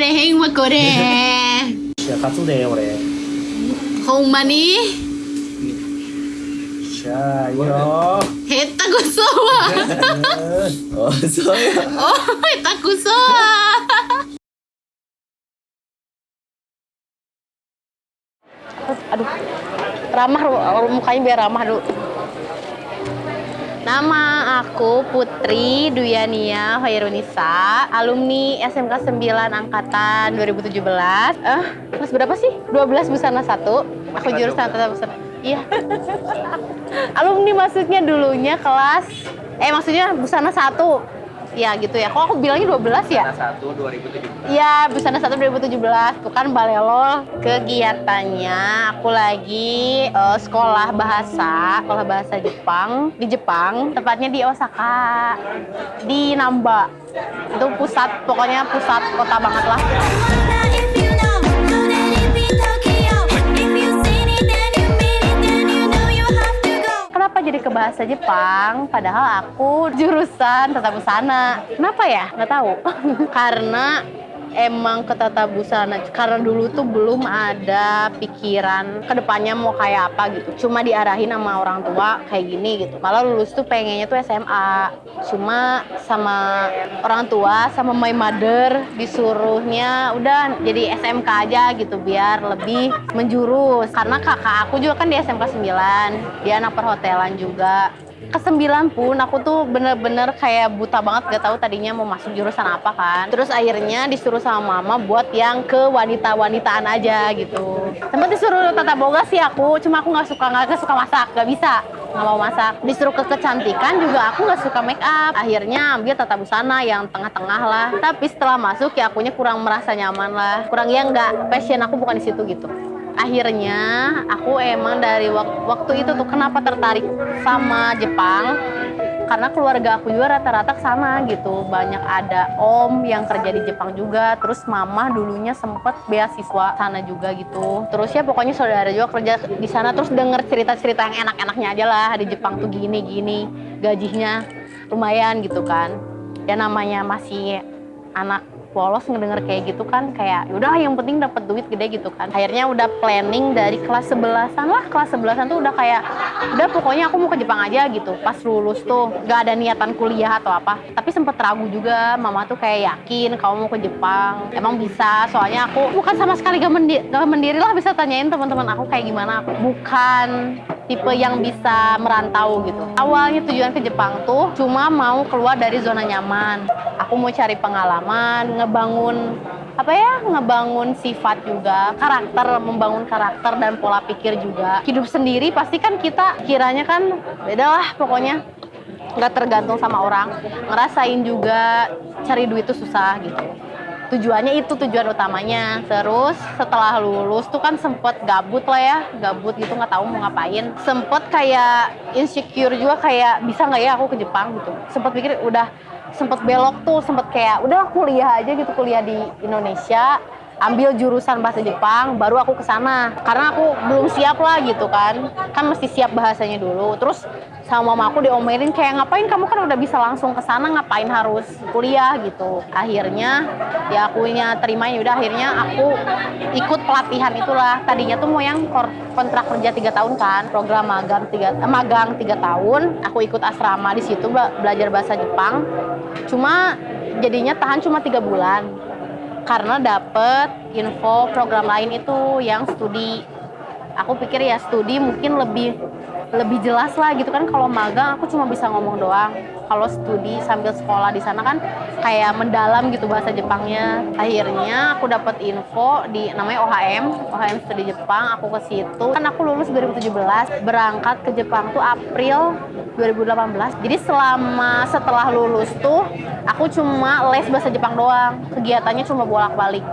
でへんわこれじゃあ勝つで俺。ほんまにしゃあいいよ。へったくそわOh, so ya. おへったくそわAduh, ramah mukanya biar ramah dulu. Nama aku Putri Duyania Hoirunisa, alumni SMK 9 angkatan 2017. Kelas berapa sih? 12 busana 1. Aku jurusan tata busana. Iya. Alumni maksudnya dulunya kelas maksudnya busana 1. Ya gitu ya. Kok aku bilangnya 12 ya? Busana 1 2017. Iya, Busana 1 2017. Bukan balelo. Kegiatannya aku lagi sekolah bahasa Jepang di Jepang, tepatnya di Osaka, di Namba. Itu pusat, pokoknya pusat kota banget lah. Kenapa jadi ke bahasa Jepang? Padahal aku jurusan tata busana. Kenapa ya? Nggak tahu. Karena emang ke tata busana. Karena dulu tuh belum ada pikiran kedepannya mau kayak apa gitu. Cuma diarahin sama orang tua kayak gini gitu. Malah lulus tuh pengennya tuh SMA. Cuma sama orang tua, sama my mother disuruhnya udah jadi SMK aja gitu biar lebih menjurus. Karena kakak aku juga kan di SMK 9. Dia anak perhotelan juga. Ke-9 pun aku tuh bener-bener kayak buta banget, gak tahu tadinya mau masuk jurusan apa kan. Terus akhirnya disuruh sama mama buat yang ke wanita-wanitaan aja gitu. Sempat disuruh tata boga sih aku, cuma aku nggak suka masak, nggak bisa, nggak mau masak. Disuruh ke kecantikan juga aku nggak suka make up. Akhirnya ambil tata busana yang tengah-tengah lah. Tapi setelah masuk ya akunya kurang merasa nyaman lah, kurang ya nggak, passion aku bukan di situ gitu. Akhirnya aku emang dari waktu itu tuh kenapa tertarik sama Jepang, karena keluarga aku juga rata-rata sana gitu. Banyak ada om yang kerja di Jepang juga, terus mama dulunya sempet beasiswa sana juga gitu. Terus ya pokoknya saudara juga kerja di sana, terus denger cerita-cerita yang enak-enaknya aja lah, di Jepang tuh gini-gini, gajinya lumayan gitu kan. Ya namanya masih anak polos ngedenger kayak gitu kan, kayak yaudah yang penting dapat duit gede gitu kan. Akhirnya udah planning dari kelas 11-an lah. Kelas 11-an tuh udah kayak udah pokoknya aku mau ke Jepang aja gitu. Pas lulus tuh gak ada niatan kuliah atau apa, tapi sempet ragu juga. Mama tuh kayak yakin kamu mau ke Jepang, emang bisa? Soalnya aku bukan sama sekali gak mandiri lah, bisa tanyain teman-teman aku kayak gimana. Aku bukan tipe yang bisa merantau gitu. Awalnya tujuan ke Jepang tuh cuma mau keluar dari zona nyaman. Aku mau cari pengalaman, ngebangun sifat juga, membangun karakter dan pola pikir juga. Hidup sendiri pasti kan kita kiranya kan beda lah pokoknya. Nggak tergantung sama orang. Ngerasain juga cari duit itu susah gitu. Tujuannya itu tujuan utamanya. Terus setelah lulus tuh kan sempet gabut gitu, nggak tahu mau ngapain. Sempet kayak insecure juga, kayak bisa nggak ya aku ke Jepang gitu. Sempet pikir sempet belok tuh, sempet kayak udah kuliah aja gitu, kuliah di Indonesia, ambil jurusan bahasa Jepang, baru aku ke sana. Karena aku belum siap lah gitu kan mesti siap bahasanya dulu. Terus sama mama aku diomelin kayak ngapain kamu kan udah bisa langsung ke sana, ngapain harus kuliah gitu. Akhirnya ya akunya terimain, udah akhirnya aku ikut pelatihan itulah. Tadinya tuh mau yang kontrak kerja 3 tahun kan, program magang 3 tahun. Aku ikut asrama di situ belajar bahasa Jepang. Cuma jadinya tahan cuma 3 bulan. Karena dapet info program lain itu yang studi. Aku pikir ya studi mungkin lebih jelas lah gitu kan. Kalau magang aku cuma bisa ngomong doang. Kalau studi sambil sekolah di sana kan kayak mendalam gitu bahasa Jepangnya. Akhirnya aku dapat info di namanya OHM Studi Jepang. Aku ke situ. Kan aku lulus 2017, berangkat ke Jepang tuh April 2018. Jadi setelah lulus tuh aku cuma les bahasa Jepang doang. Kegiatannya cuma bolak-balik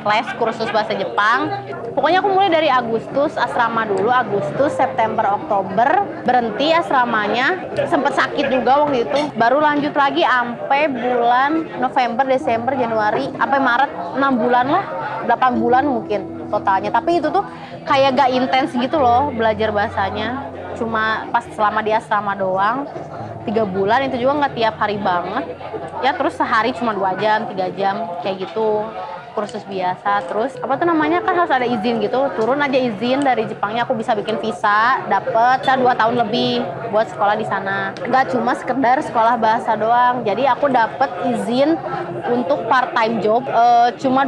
les kursus bahasa Jepang. Pokoknya aku mulai dari Agustus asrama dulu, Agustus, September, Oktober berhenti asramanya. Sempet sakit juga waktu itu. Baru lanjut lagi sampai bulan November, Desember, Januari, sampai Maret, 6 bulan lah, 8 bulan mungkin totalnya. Tapi itu tuh kayak gak intens gitu loh belajar bahasanya. cuma pas selama di asrama doang 3 bulan, itu juga nggak tiap hari banget ya, terus sehari cuma 2 jam 3 jam kayak gitu, kursus biasa. Terus apa tuh namanya, kan harus ada izin gitu, turun aja izin dari Jepangnya, aku bisa bikin visa, dapet 2 tahun lebih buat sekolah di sana. Nggak cuma sekedar sekolah bahasa doang, jadi aku dapet izin untuk part time job, cuma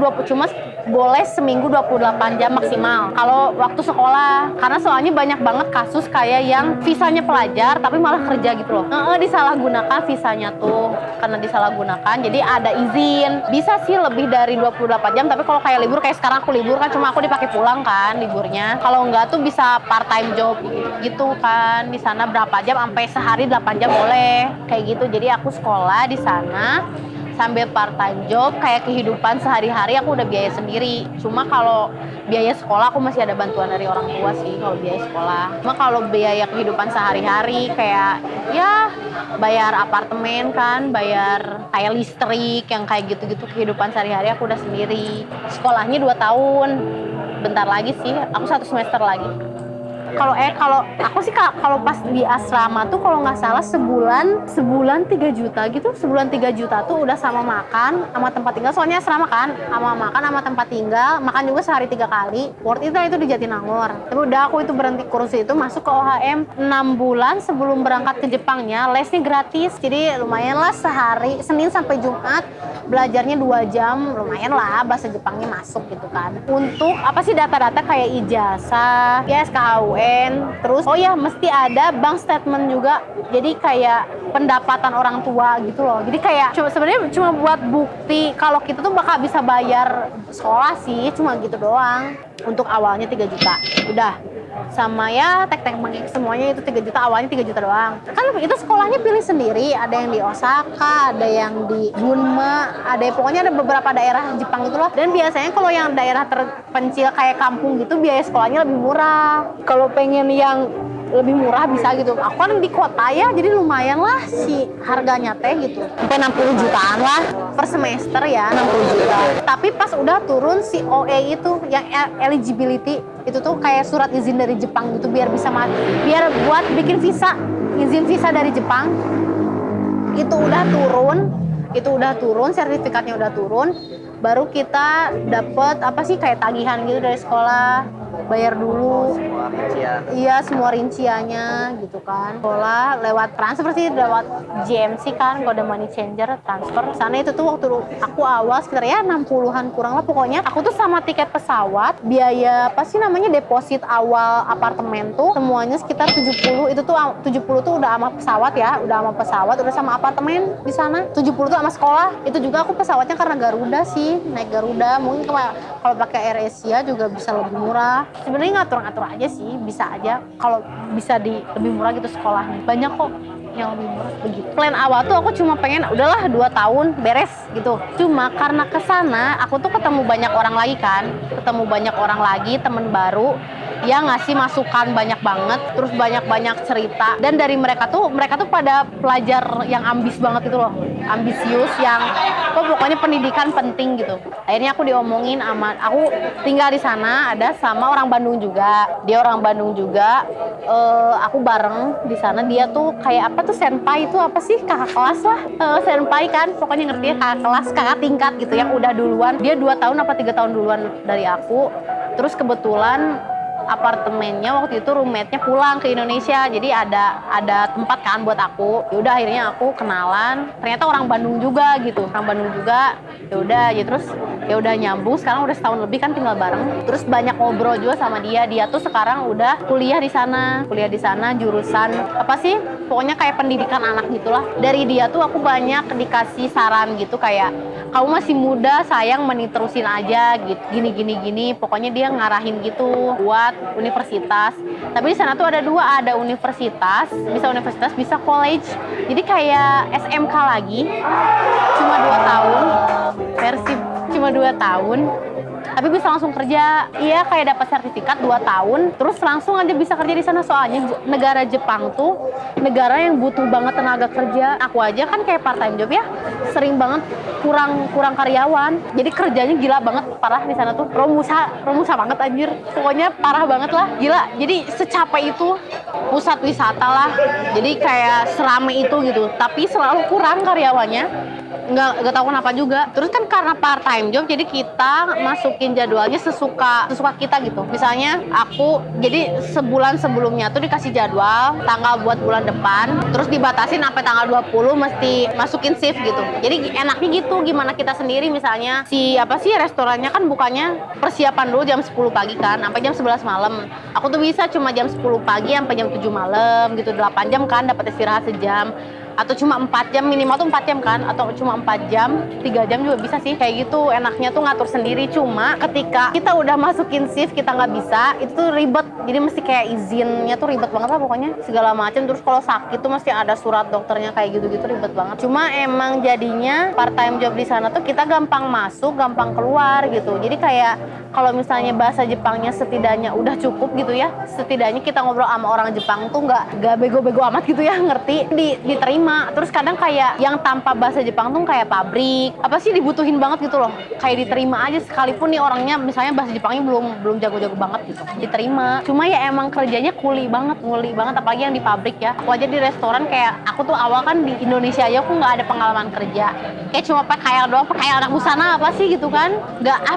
boleh seminggu 28 jam maksimal kalau waktu sekolah, karena soalnya banyak banget kasus kayak yang visanya pelajar tapi malah kerja gitu loh. Disalahgunakan visanya tuh, karena disalahgunakan jadi ada izin, bisa sih lebih dari 28 jam, tapi kalau kayak libur, kayak sekarang aku libur kan, cuma aku dipakai pulang kan liburnya. Kalau enggak tuh bisa part time job gitu kan, di sana berapa jam, sampai sehari 8 jam boleh kayak gitu. Jadi aku sekolah di sana sambil part time job, kayak kehidupan sehari-hari aku udah biaya sendiri. Cuma kalau biaya sekolah aku masih ada bantuan dari orang tua sih kalau biaya sekolah. Cuma kalau biaya kehidupan sehari-hari kayak ya bayar apartemen kan, bayar kayak listrik yang kayak gitu-gitu, kehidupan sehari-hari aku udah sendiri. Sekolahnya 2 tahun. Bentar lagi sih, aku 1 semester lagi. Kalau aku sih kalau pas di asrama tuh kalau nggak salah sebulan 3 juta gitu. Sebulan 3 juta tuh udah sama makan, sama tempat tinggal. Soalnya asrama kan, sama makan, sama tempat tinggal. Makan juga sehari 3 kali. Worth it lah itu di Jatinangor. Tapi udah aku itu berhenti kursus itu, masuk ke OHM 6 bulan sebelum berangkat ke Jepangnya. Lesnya gratis. Jadi lumayan lah, sehari Senin sampai Jumat belajarnya 2 jam. Lumayan lah bahasa Jepangnya masuk gitu kan. Untuk apa sih data-data kayak ijazah, ya SKUN. Terus oh ya mesti ada bank statement juga, jadi kayak pendapatan orang tua gitu loh. Jadi kayak sebenarnya cuma buat bukti kalau kita tuh bakal bisa bayar sekolah sih, cuma gitu doang. Untuk awalnya 3 juta udah, sama ya tek-tek mengik semuanya itu 3 juta, awalnya 3 juta doang. Kan itu sekolahnya pilih sendiri, ada yang di Osaka, ada yang di Gunma, pokoknya ada beberapa daerah Jepang itu loh. Dan biasanya kalau yang daerah terpencil kayak kampung gitu, biaya sekolahnya lebih murah. Kalau pengen yang lebih murah bisa gitu. Aku kan di kota ya, jadi lumayan lah si harganya teh gitu. Sampai 60 jutaan lah per semester ya, 60 juta. Tapi pas udah turun si OE itu, yang eligibility, itu tuh kayak surat izin dari Jepang gitu, biar bisa biar buat bikin visa, izin visa dari Jepang. Itu udah turun, sertifikatnya udah turun. Baru kita dapet apa sih kayak tagihan gitu dari sekolah, bayar dulu. Semua rincian. Iya, semua rinciannya gitu kan. Sekolah lewat transfer sih, lewat GMC kan, kode money changer, transfer. Sana itu tuh waktu aku awal sekitar ya 60-an kurang lah pokoknya. Aku tuh sama tiket pesawat, biaya apa sih namanya, deposit awal apartemen tuh semuanya sekitar 70. Itu tuh 70 tuh udah sama pesawat ya, udah sama apartemen di sana. 70 tuh sama sekolah. Itu juga aku pesawatnya karena Garuda sih, naik Garuda. Mungkin kalau pakai Air Asia juga bisa lebih murah. Sebenarnya ngatur-ngatur aja sih, bisa aja kalau bisa lebih murah gitu sekolahnya. Banyak kok yang lebih murah begitu. Plan awal tuh aku cuma pengen udahlah 2 tahun beres gitu. Cuma karena kesana aku tuh ketemu banyak orang lagi, temen baru yang ngasih masukan banyak banget, terus banyak cerita. Dan dari mereka tuh pada pelajar yang ambis banget itu loh, ambisius yang pokoknya pendidikan penting gitu. Akhirnya aku diomongin aku tinggal di sana ada sama orang Bandung juga. Dia orang Bandung juga. Aku bareng di sana. Dia tuh kayak apa tuh, senpai itu apa sih, kakak kelas lah. Senpai kan, pokoknya ngerti ya, kakak kelas, kakak tingkat gitu yang udah duluan. Dia 2 tahun apa 3 tahun duluan dari aku. Terus kebetulan apartemennya waktu itu roommate-nya pulang ke Indonesia, jadi ada tempat kan buat aku. Ya udah akhirnya aku kenalan, ternyata orang Bandung juga gitu, ya udah ya, terus ya udah nyambung. Sekarang udah setahun lebih kan tinggal bareng, terus banyak ngobrol juga sama dia tuh sekarang udah kuliah di sana jurusan apa sih, pokoknya kayak pendidikan anak gitulah. Dari dia tuh aku banyak dikasih saran gitu, kayak kamu masih muda sayang, mending terusin aja gitu, gini, pokoknya dia ngarahin gitu buat universitas. Tapi di sana tuh ada 2, ada universitas, bisa college. Jadi kayak SMK lagi, cuma 2 tahun, tapi bisa langsung kerja. Iya, kayak dapat sertifikat 2 tahun, terus langsung aja bisa kerja di sana. Soalnya negara Jepang tuh negara yang butuh banget tenaga kerja. Aku aja kan kayak part time job ya, sering banget kurang karyawan. Jadi kerjanya gila banget, parah di sana tuh. Romusa banget anjir. Pokoknya parah banget lah, gila. Jadi secapek itu pusat wisata lah. Jadi kayak serame itu gitu, tapi selalu kurang karyawannya. Nggak tahu kenapa juga. Terus kan karena part time job, jadi kita masukin jadwalnya sesuka kita gitu. Misalnya aku jadi sebulan sebelumnya tuh dikasih jadwal tanggal buat bulan depan, terus dibatasin sampai tanggal 20 mesti masukin shift gitu. Jadi enaknya gitu, gimana kita sendiri misalnya restorannya kan bukannya persiapan dulu jam 10 pagi kan sampai jam 11 malam. Aku tuh bisa cuma jam 10 pagi sampai jam 7 malam gitu, 8 jam kan, dapat istirahat sejam. Atau cuma 4 jam, minimal tuh 4 jam kan, atau cuma 4 jam, 3 jam juga bisa sih, kayak gitu. Enaknya tuh ngatur sendiri. Cuma ketika kita udah masukin shift kita nggak bisa, itu tuh ribet. Jadi mesti kayak izinnya tuh ribet banget lah pokoknya, segala macam. Terus kalau sakit tuh mesti ada surat dokternya, kayak gitu-gitu, ribet banget. Cuma emang jadinya part time job di sana tuh kita gampang masuk, gampang keluar gitu. Jadi kayak kalau misalnya bahasa Jepangnya setidaknya udah cukup gitu ya, setidaknya kita ngobrol sama orang Jepang tuh nggak bego-bego amat gitu ya, ngerti, diterima. Terus kadang kayak yang tanpa bahasa Jepang tuh kayak pabrik, apa sih dibutuhin banget gitu loh, kayak diterima aja sekalipun nih orangnya misalnya bahasa Jepangnya belum jago-jago banget gitu, diterima. Cuma ya emang kerjanya nguli banget, apalagi yang di pabrik ya. Aku aja di restoran kayak, aku tuh awal kan di Indonesia aja aku nggak ada pengalaman kerja, kayak cuma pakai anak busana apa sih gitu kan,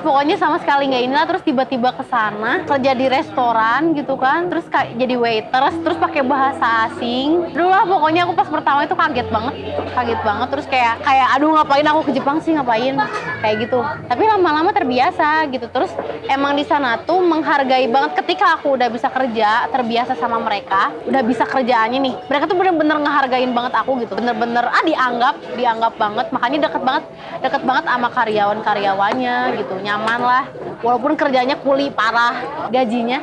pokoknya sama sekali nggak inilah. Terus tiba-tiba kesana kerja di restoran gitu kan, terus kayak jadi waiters, terus pakai bahasa asing. Dulu lah pokoknya aku pas pertama itu kaget banget. Terus kayak aduh, ngapain aku ke Jepang sih, ngapain kayak gitu. Tapi lama-lama terbiasa gitu. Terus emang di sana tuh menghargai banget ketika aku udah bisa kerja, terbiasa sama mereka, udah bisa kerjaannya nih, mereka tuh bener-bener ngehargain banget aku gitu, bener-bener dianggap banget. Makanya deket banget sama karyawannya gitu, nyaman lah. Walaupun kerjanya kuli parah, gajinya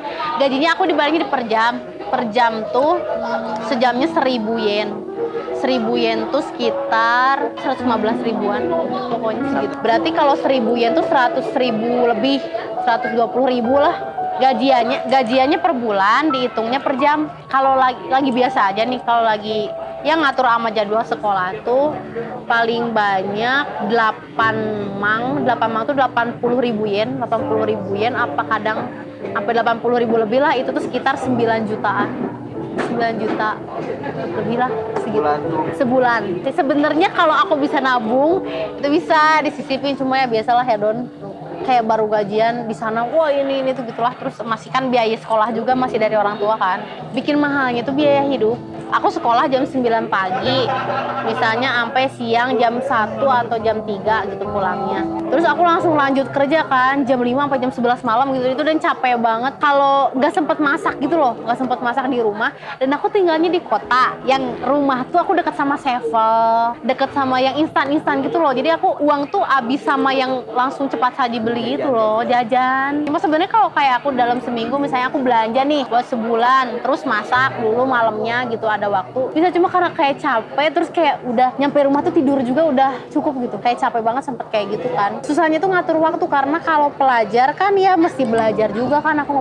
aku dibayarnya per jam tuh sejamnya 1.000 yen. 1.000 yen tuh sekitar 115 ribuan pokoknya segitu. Berarti kalau 1.000 yen tuh 100 ribu lebih, 120 ribu lah. Gajiannya per bulan, dihitungnya per jam. Kalau lagi biasa aja nih, kalau lagi yang ngatur sama jadwal sekolah tuh paling banyak 8 mang tuh 80 ribu yen, apa kadang sampai 80 ribu lebih lah. Itu tuh sekitar 9 jutaan. 9 juta lebih lah sebulan. Sebenarnya kalau aku bisa nabung itu bisa disisipin, cuma ya biasalah hedon. Kayak baru gajian di sana, wah ini tuh gitulah. Terus masih kan biaya sekolah juga masih dari orang tua kan. Bikin mahalnya tuh biaya hidup. Aku sekolah jam 9 pagi, misalnya sampai siang jam 1 atau jam 3 gitu pulangnya. Terus aku langsung lanjut kerja kan, jam 5 sampai jam 11 malam gitu. Itu dan capek banget kalau nggak sempet masak gitu loh, nggak sempet masak di rumah. Dan aku tinggalnya di kota, yang rumah tuh aku deket sama Sevel, deket sama yang instan gitu loh. Jadi aku uang tuh habis sama yang langsung cepat saji beli itu loh, jajan. Cuma sebenarnya kalau kayak aku dalam seminggu misalnya aku belanja nih buat sebulan, terus masak dulu malamnya gitu, ada waktu bisa. Cuma karena kayak capek, terus kayak udah nyampe rumah tuh tidur juga udah cukup gitu, kayak capek banget sempet kayak gitu kan. Susahnya tuh ngatur waktu, karena kalau pelajar kan ya mesti belajar juga kan, aku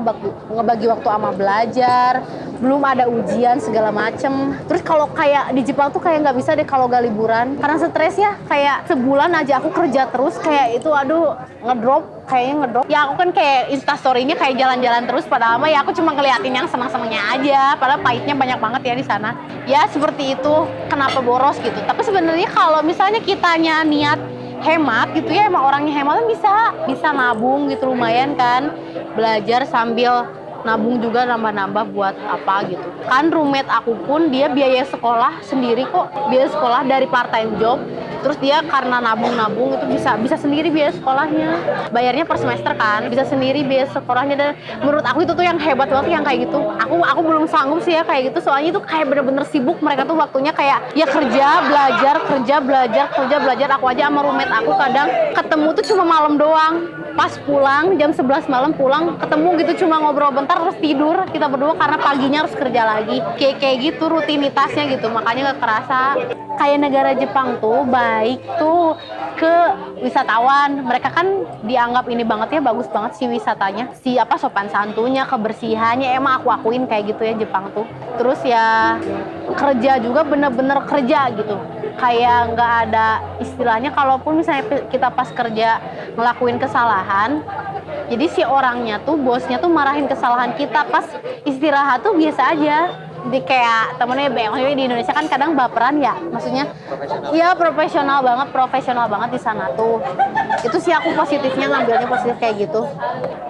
ngebagi waktu sama belajar, belum ada ujian segala macem. Terus kalau kayak di Jepang tuh kayak nggak bisa deh kalau gak liburan, karena stres ya. Kayak sebulan aja aku kerja terus, kayak itu aduh ngedrop. Ya aku kan kayak instastory-nya kayak jalan-jalan terus, padahal mah ya aku cuma ngeliatin yang senang-senangnya aja, padahal pahitnya banyak banget ya di sana. Ya seperti itu, kenapa boros gitu. Tapi sebenarnya kalau misalnya kitanya niat hemat gitu ya, emang orangnya hemat kan bisa nabung gitu, lumayan kan. Belajar sambil nabung juga, nambah-nambah buat apa gitu. Kan roommate aku pun dia biaya sekolah sendiri kok, biaya sekolah dari part time job. Terus dia karena nabung itu bisa sendiri biaya sekolahnya. Bayarnya per semester kan, bisa sendiri biaya sekolahnya. Dan menurut aku itu tuh yang hebat banget yang kayak gitu. Aku belum sanggup sih ya kayak gitu, soalnya itu kayak bener-bener sibuk. Mereka tuh waktunya kayak ya kerja, belajar. Aku aja sama roommate aku kadang ketemu tuh cuma malam doang. pas pulang jam 11 malam pulang ketemu gitu cuma ngobrol bentar terus tidur kita berdua karena paginya harus kerja lagi kayak gitu rutinitasnya gitu, makanya gak kerasa. Kayak negara Jepang tuh baik tuh ke wisatawan, mereka kan dianggap ini banget ya, bagus banget sih wisatanya, si apa sopan santunnya, kebersihannya, emang aku akuin kayak gitu ya Jepang tuh. Terus ya kerja juga bener-bener kerja gitu, kayak nggak ada istilahnya kalaupun misalnya kita pas kerja ngelakuin kesalahan, jadi si orangnya tuh bosnya tuh marahin kesalahan kita, pas istirahat tuh biasa aja. Di kayak temennya maksudnya di Indonesia kan kadang baperan ya, maksudnya iya profesional banget di sana tuh. Itu sih aku positifnya ngambilnya positif kayak gitu.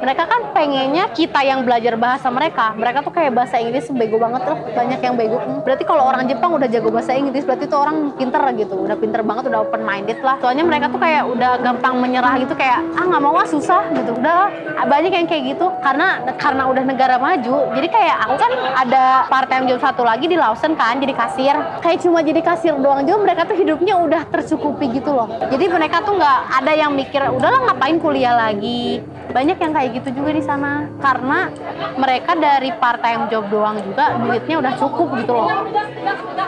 Mereka kan pengennya kita yang belajar bahasa mereka tuh kayak bahasa Inggris bego banget tuh, banyak yang bego. Berarti kalau orang Jepang udah jago bahasa Inggris berarti tuh orang pinter gitu, udah pinter banget, udah open minded lah. Soalnya mereka tuh kayak udah gampang menyerah gitu, kayak nggak mau susah gitu. Udah banyak yang kayak gitu karena udah negara maju. Jadi kayak aku kan ada part time job satu lagi di Lawson kan, jadi kasir. Kayak cuma jadi kasir doang juga mereka tuh hidupnya udah tercukupi gitu loh. Jadi mereka tuh nggak ada yang mikir udahlah ngapain kuliah lagi. Banyak yang kayak gitu juga di sana karena mereka dari part time job doang juga duitnya udah cukup gitu loh.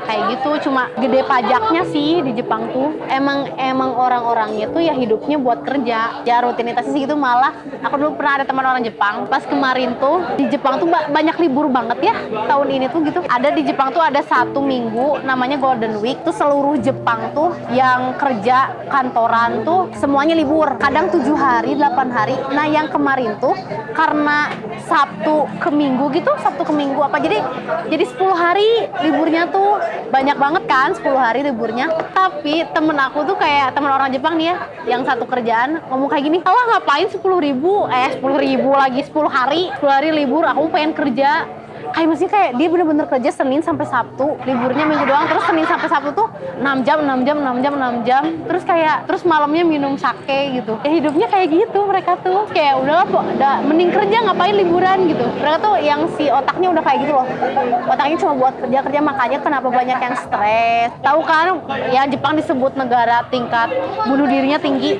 Kayak gitu, cuma gede pajaknya sih di Jepang tuh. Emang orang-orangnya tuh ya hidupnya buat kerja. Ya rutinitasnya sih gitu, malah aku dulu pernah ada teman orang Jepang. Pas kemarin tuh di Jepang tuh banyak libur banget ya tahun ini tuh gitu. Ada di Jepang tuh ada 1 minggu namanya Golden Week tuh, seluruh Jepang tuh yang kerja kantoran tuh semuanya libur. Kadang 7 hari, 8 hari. Nah yang kemarin tuh karena Sabtu ke Minggu gitu, Sabtu ke Minggu apa jadi 10 hari liburnya tuh, banyak banget kan 10 hari liburnya. Tapi temen aku tuh kayak temen orang Jepang nih ya, yang satu kerjaan ngomong kayak gini, alah ngapain 10 ribu lagi 10 hari libur, aku pengen kerja. Kayak maksudnya kayak dia bener-bener kerja Senin sampai Sabtu, liburnya Minggu doang, terus Senin sampai Sabtu tuh 6 jam, terus malamnya minum sake gitu. Ya hidupnya kayak gitu mereka tuh. Kayak udahlah mending kerja ngapain liburan gitu. Mereka tuh yang si otaknya udah kayak gitu loh. Otaknya cuma buat kerja, makanya kenapa banyak yang stres. Tahu kan ya Jepang disebut negara tingkat bunuh dirinya tinggi.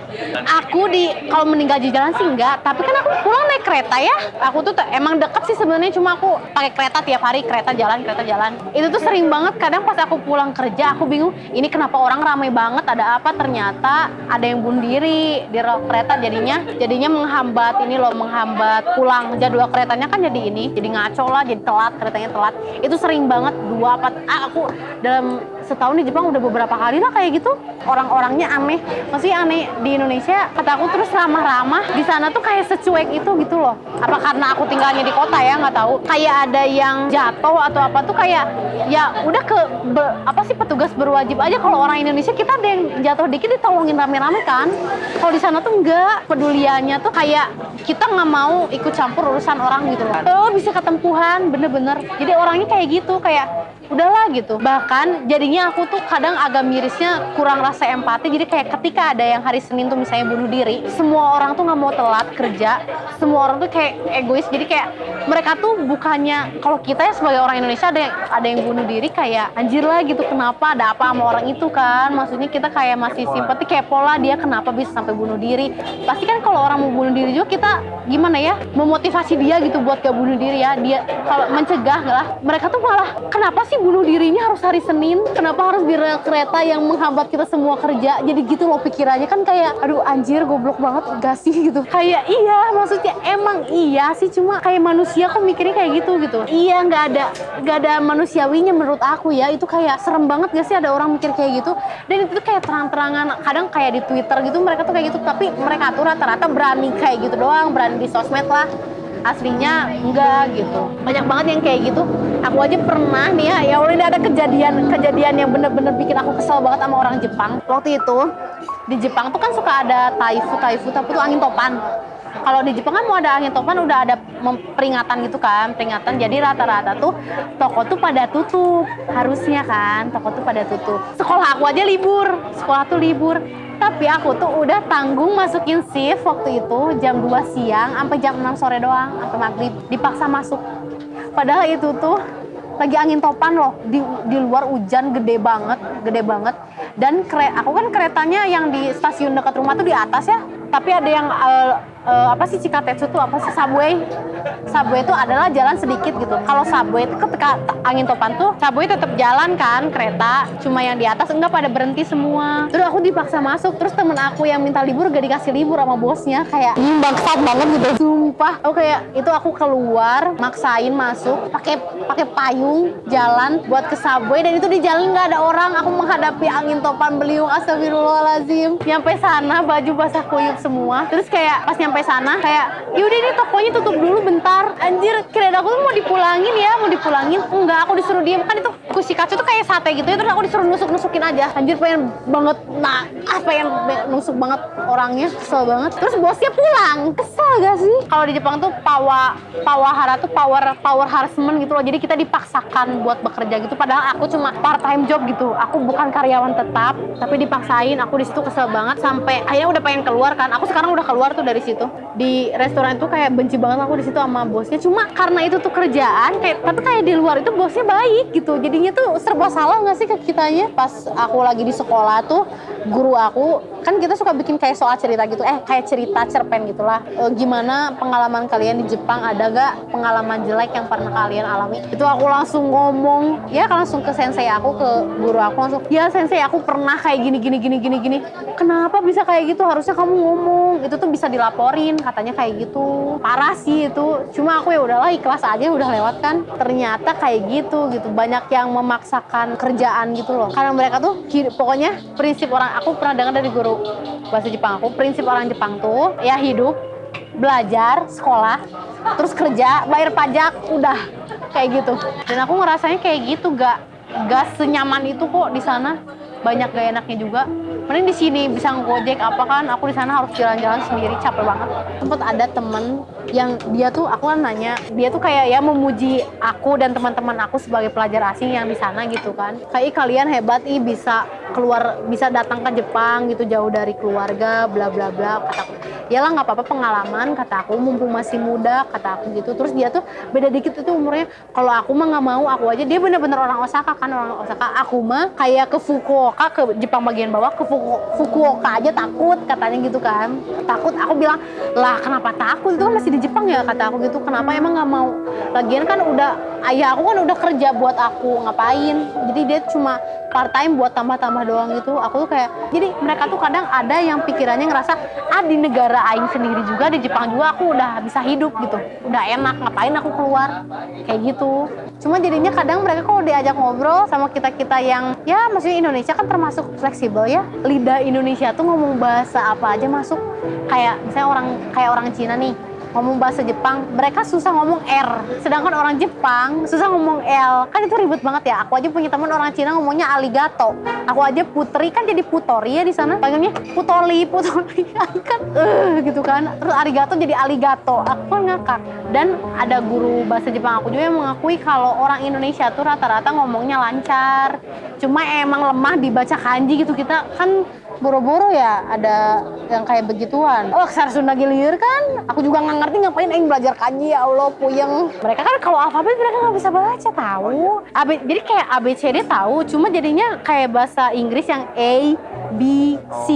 Aku kalau meninggal di jalan sih enggak, tapi kan aku pulang naik kereta ya. Aku tuh emang deket sih sebenarnya, cuma aku pakai kereta tiap hari, kereta jalan. Itu tuh sering banget, kadang pas aku pulang kerja aku bingung, ini kenapa orang ramai banget, ada apa? Ternyata ada yang bunuh diri di kereta, jadinya menghambat pulang jadwal keretanya kan, jadi ngaco lah, jadi keretanya telat. Itu sering banget, aku dalam setahun di Jepang udah beberapa kali lah kayak gitu. Orang-orangnya aneh, maksudnya aneh. Di Indonesia kata aku terus ramah-ramah, di sana tuh kayak secuek itu gitu loh. Apa karena aku tinggalnya di kota ya, nggak tahu. Kayak ada yang jatuh atau apa tuh kayak ya udah petugas berwajib aja. Kalau orang Indonesia kita ada yang jatuh dikit ditolongin rame-rame kan. Kalau di sana tuh enggak, peduliannya tuh kayak kita nggak mau ikut campur urusan orang gitu loh. Bisa ketempuhan bener-bener. Jadi orangnya kayak gitu, kayak udahlah gitu. Bahkan jadinya aku tuh kadang agak mirisnya kurang rasa empati. Jadi kayak ketika ada yang hari Senin tuh misalnya bunuh diri, semua orang tuh nggak mau telat kerja, semua orang tuh kayak egois. Jadi kayak mereka tuh bukannya, kalau kita ya sebagai orang Indonesia ada yang bunuh diri kayak anjir lah gitu, kenapa, ada apa sama orang itu kan. Maksudnya kita kayak masih simpati, kepo lah dia kenapa bisa sampai bunuh diri. Pasti kan kalau orang mau bunuh diri juga kita gimana ya, memotivasi dia gitu buat gak bunuh diri ya. Dia kalau mencegah lah, mereka tuh malah kenapa sih bunuh dirinya harus hari Senin? Kenapa harus di rel kereta yang menghambat kita semua kerja? Jadi gitu loh pikirannya kan, kayak aduh anjir goblok banget gak sih gitu. Kayak iya, maksudnya emang iya sih, cuma kayak manusia kok mikirnya kayak gitu. Iya, nggak ada manusiawinya menurut aku ya. Itu kayak serem banget gak sih ada orang mikir kayak gitu. Dan itu tuh kayak terang-terangan, kadang kayak di Twitter gitu mereka tuh kayak gitu, tapi mereka tuh rata-rata berani kayak gitu doang, berani di sosmed lah. Aslinya enggak gitu. Banyak banget yang kayak gitu. Aku aja pernah nih ya Allah, ini ada kejadian yang bener-bener bikin aku kesel banget sama orang Jepang. Waktu itu di Jepang tuh kan suka ada taifu tapi tuh angin topan. Kalau di Jepang kan mau ada angin topan udah ada peringatan gitu kan, jadi rata-rata tuh toko tuh pada tutup, harusnya kan toko tuh pada tutup. Sekolah aku aja libur, tapi aku tuh udah tanggung masukin shift waktu itu jam 2 siang sampai jam 6 sore doang, sampai maghrib dipaksa masuk. Padahal itu tuh lagi angin topan loh, di luar hujan gede banget. Dan aku kan keretanya yang di stasiun dekat rumah tuh di atas ya, tapi ada yang apa sih Chikatetsu tuh apa sih subway? Subway itu adalah jalan sedikit gitu. Kalau subway itu ketika angin topan tuh subway tetap jalan kan kereta, cuma yang di atas enggak pada berhenti semua. Terus aku dipaksa masuk, terus temen aku yang minta libur gak dikasih libur sama bosnya, kayak bangsat banget gitu. Sumpah, aku kayak itu aku keluar maksain masuk pakai payung jalan buat ke subway, dan itu di jalan nggak ada orang. Aku menghadapi angin topan beliung, astagfirullahaladzim. Nyampe sana baju basah kuyup semua. Terus kayak pas nyampe sana kayak yaudah ini tokonya tutup dulu bentar. Anjir, kirain aku tuh mau dipulangin. Enggak, aku disuruh diem. Kan itu kushikatsu tuh kayak sate gitu ya, terus aku disuruh nusuk-nusukin aja. Anjir, pengen banget pengen nusuk banget orangnya, kesel banget. Terus bosnya pulang, kesel gak sih? Kalau di Jepang tuh pawahara tuh power harassment gitu loh. Jadi kita dipaksakan buat bekerja gitu, padahal aku cuma part time job gitu. Aku bukan karyawan tetap, tapi dipaksain. Aku di situ kesel banget sampai akhirnya udah pengen keluar kan. Aku sekarang udah keluar tuh dari situ. Di restoran itu kayak benci banget aku di situ sama bosnya. Cuma karena itu tuh kerjaan, tapi kayak di luar itu bosnya baik gitu. Jadinya tuh serba salah nggak sih ke kitanya? Pas aku lagi di sekolah tuh, guru aku kan kita suka bikin kayak soal cerita gitu, kayak cerita cerpen gitulah. Gimana pengalaman kalian di Jepang, ada gak pengalaman jelek yang pernah kalian alami? Itu aku langsung ngomong, ya langsung ke sensei aku, ke guru aku langsung, ya sensei aku pernah kayak gini. Kenapa bisa kayak gitu? Harusnya kamu ngomong, itu tuh bisa dilaporin, katanya kayak gitu. Parah sih itu. Cuma aku ya udahlah, ikhlas aja, udah lewat kan. Ternyata kayak gitu. Banyak yang memaksakan kerjaan gitu loh. Karena mereka tuh pokoknya prinsip orang, aku pernah dengar dari guru bahasa Jepang aku, prinsip orang Jepang tuh ya hidup, belajar, sekolah, terus kerja, bayar pajak, udah kayak gitu. Dan aku ngerasanya kayak gitu, gak senyaman itu kok di sana. Banyak gak enaknya juga. Mending di sini bisa ngojek apa kan, aku di sana harus jalan-jalan sendiri, capek banget. Sempet ada temen yang dia tuh, aku kan nanya, dia tuh kayak ya memuji aku dan teman-teman aku sebagai pelajar asing yang di sana gitu kan. Kayak kalian hebat, bisa keluar, bisa datang ke Jepang gitu jauh dari keluarga, bla bla bla. Kata aku, yalah nggak apa-apa pengalaman, kata aku, mumpung masih muda, kata aku gitu. Terus dia tuh beda dikit itu umurnya. Kalau aku mah nggak mau, aku aja, dia bener-bener orang Osaka kan, orang Osaka. Aku mah kayak ke Fukuoka, ke Jepang bagian bawah, ke Fukuoka aja takut, katanya gitu kan. Takut, aku bilang, lah kenapa takut, itu kan masih di Jepang ya, kata aku gitu. Kenapa emang nggak mau? Lagian kan ayah aku kan udah kerja buat aku, ngapain? Jadi dia cuma part time buat tambah-tambah doang gitu. Aku tuh kayak, jadi mereka tuh kadang ada yang pikirannya ngerasa, di negara aing sendiri juga, di Jepang juga aku udah bisa hidup gitu, udah enak, ngapain aku keluar, kayak gitu. Cuma jadinya kadang mereka kalau diajak ngobrol sama kita-kita yang, ya maksudnya Indonesia kan termasuk fleksibel ya, lidah Indonesia tuh ngomong bahasa apa aja masuk. Kayak misalnya orang Cina nih ngomong bahasa Jepang, mereka susah ngomong R, sedangkan orang Jepang susah ngomong L. Kan itu ribet banget ya. Aku aja punya teman orang Cina ngomongnya aligato. Aku aja putri kan jadi putori ya di sana. Panggilnya putoli kan gitu kan. Terus arigato jadi aligato. Aku kan ngakak. Dan ada guru bahasa Jepang aku juga yang mengakui kalau orang Indonesia tuh rata-rata ngomongnya lancar. Cuma emang lemah dibaca kanji gitu. Kita kan boro-boro ya ada yang kayak begituan. Aksara Sunda gilir kan. Aku juga nggak ngerti ngapain aing belajar kanji, ya Allah puyeng. Mereka kan kalau alfabet mereka nggak bisa baca, tahu. Jadi kayak ABCD tahu, cuma jadinya kayak bahasa Inggris yang A, B, C,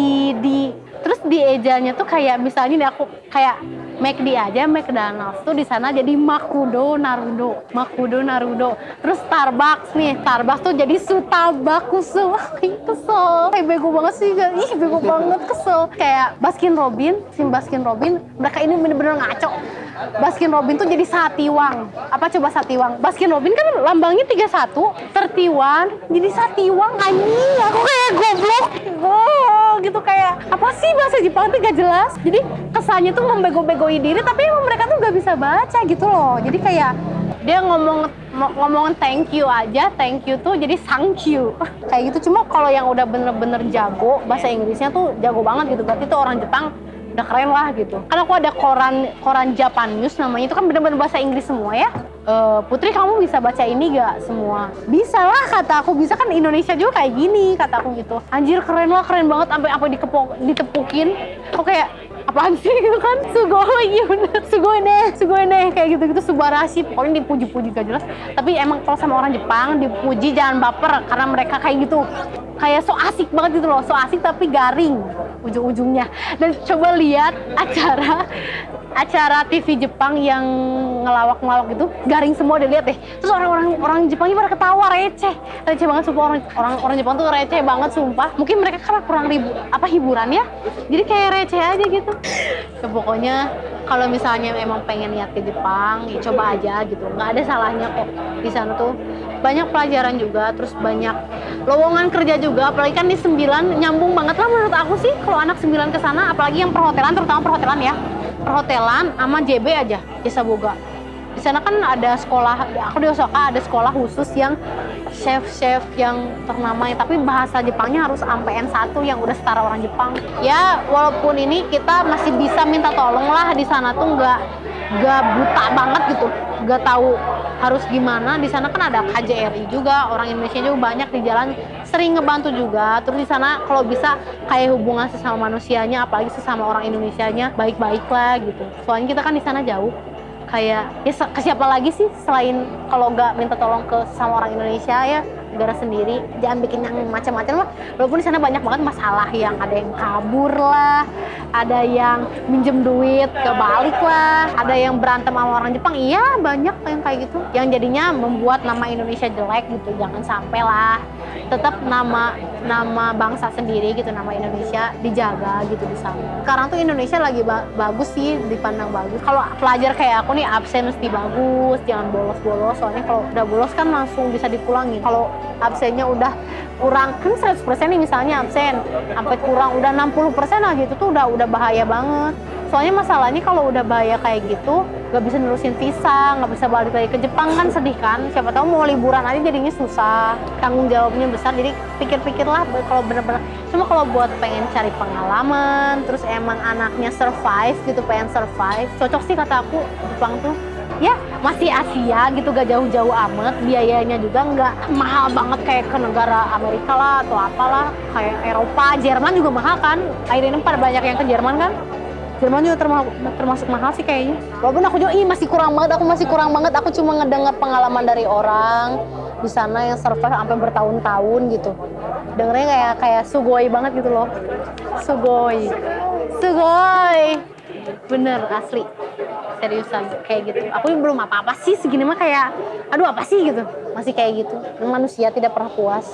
D. Terus di ejanya tuh kayak misalnya nih aku kayak McD aja, McDonald's tuh di sana jadi Makudo Naruto. Terus Starbucks tuh jadi Sutabakusu. Kesel. Kayak bego banget sih, bego banget, kesel. Kayak Baskin Robin, mereka ini bener-bener ngaco. Baskin Robin tuh jadi Satiwang. Apa coba Satiwang? Baskin Robin kan lambangnya 31, tertiwan, jadi Satiwang anjing. Aku kayak goblok. Gitu kayak apa sih bahasa Jepang tuh gak jelas. Jadi kesannya tuh membego-begoin diri, tapi emang mereka tuh gak bisa baca gitu loh. Jadi kayak dia ngomong thank you aja, thank you tuh jadi thank you. Kayak gitu. Cuma kalau yang udah bener-bener jago bahasa Inggrisnya tuh jago banget gitu, berarti tuh orang Jepang udah keren lah gitu. Karena aku ada koran Japan News namanya, itu kan bener-bener bahasa Inggris semua ya. Putri kamu bisa baca ini gak semua? Bisa lah, kata aku. Bisa kan, Indonesia juga kayak gini, kata aku gitu. Anjir keren lah, keren banget, sampai apa ditepukin. Aku kayak apaan sih gitu kan, sugoi ne kayak gitu subarashi, pokoknya dipuji-puji gak jelas. Tapi emang kalau sama orang Jepang dipuji jangan baper, karena mereka kayak gitu, kayak so asik banget gitu loh, so asik tapi garing. ujung-ujungnya. Dan coba lihat acara TV Jepang yang ngelawak-ngelawak gitu, garing semua dilihat deh. Terus orang Jepangnya pada ketawa, receh banget sumpah. Orang Jepang tuh receh banget sumpah. Mungkin mereka karena kurang hiburan ya, jadi kayak receh aja gitu. Ya, pokoknya kalau misalnya emang pengen lihat ke Jepang, ya coba aja gitu. Nggak ada salahnya kok. Di sana tuh banyak pelajaran juga, terus banyak lowongan kerja juga. Apalagi kan di 9 nyambung banget lah menurut aku sih kalau anak 9 ke sana, apalagi yang perhotelan, terutama perhotelan ya. Perhotelan sama JB aja, Jasa Boga. Di sana kan ada sekolah, aku di Osaka ada sekolah khusus yang chef yang ternama, tapi bahasa Jepangnya harus sampai N1 yang udah setara orang Jepang. Ya, walaupun ini kita masih bisa minta tolong lah, di sana tuh nggak buta banget gitu, nggak tahu harus gimana. Di sana kan ada KJRI juga, orang Indonesia juga banyak di jalan, sering ngebantu juga. Terus di sana kalau bisa kayak hubungan sesama manusianya, apalagi sesama orang Indonesianya baik-baik lah gitu. Soalnya kita kan di sana jauh. Kayak ya ke siapa lagi sih selain kalau nggak minta tolong ke sama orang Indonesia ya, negara sendiri. Jangan bikin yang macam-macam lah. Walaupun di sana banyak banget masalah, yang ada yang kabur lah, ada yang minjem duit kebalik lah, ada yang berantem sama orang Jepang. Iya, banyak yang kayak gitu yang jadinya membuat nama Indonesia jelek gitu. Jangan sampai lah, tetap nama bangsa sendiri gitu, nama Indonesia dijaga gitu di sana. Sekarang tuh Indonesia lagi bagus sih, dipandang bagus. Kalau pelajar kayak aku nih absen mesti bagus, jangan bolos-bolos. Soalnya kalau udah bolos kan langsung bisa dipulangin. Kalau absennya udah kurang kan 100% nih misalnya absen sampai kurang udah 60% lah gitu tuh udah bahaya banget. Soalnya masalahnya kalau udah bahaya kayak gitu gak bisa nerusin visa, gak bisa balik lagi ke Jepang kan, sedih kan. Siapa tahu mau liburan aja jadinya susah, tanggung jawabnya besar. Jadi pikir-pikirlah kalau bener-bener cuma kalau buat pengen cari pengalaman, terus emang anaknya survive gitu, pengen survive, cocok sih kata aku Jepang tuh. Ya masih Asia gitu, gak jauh-jauh amat, biayanya juga nggak mahal banget kayak ke negara Amerika lah atau apalah, kayak Eropa. Jerman juga mahal kan, akhir ini pada banyak yang ke Jerman kan. Jerman juga termasuk mahal sih kayaknya. Walaupun aku juga masih kurang banget. Aku cuma ngedengar pengalaman dari orang di sana yang survive sampai bertahun-tahun gitu. Dengernya kayak sugoi banget gitu loh. Sugoi. Bener asli. Seriusan kayak gitu. Aku belum apa-apa sih segini mah kayak aduh apa sih gitu. Masih kayak gitu. Manusia tidak pernah puas.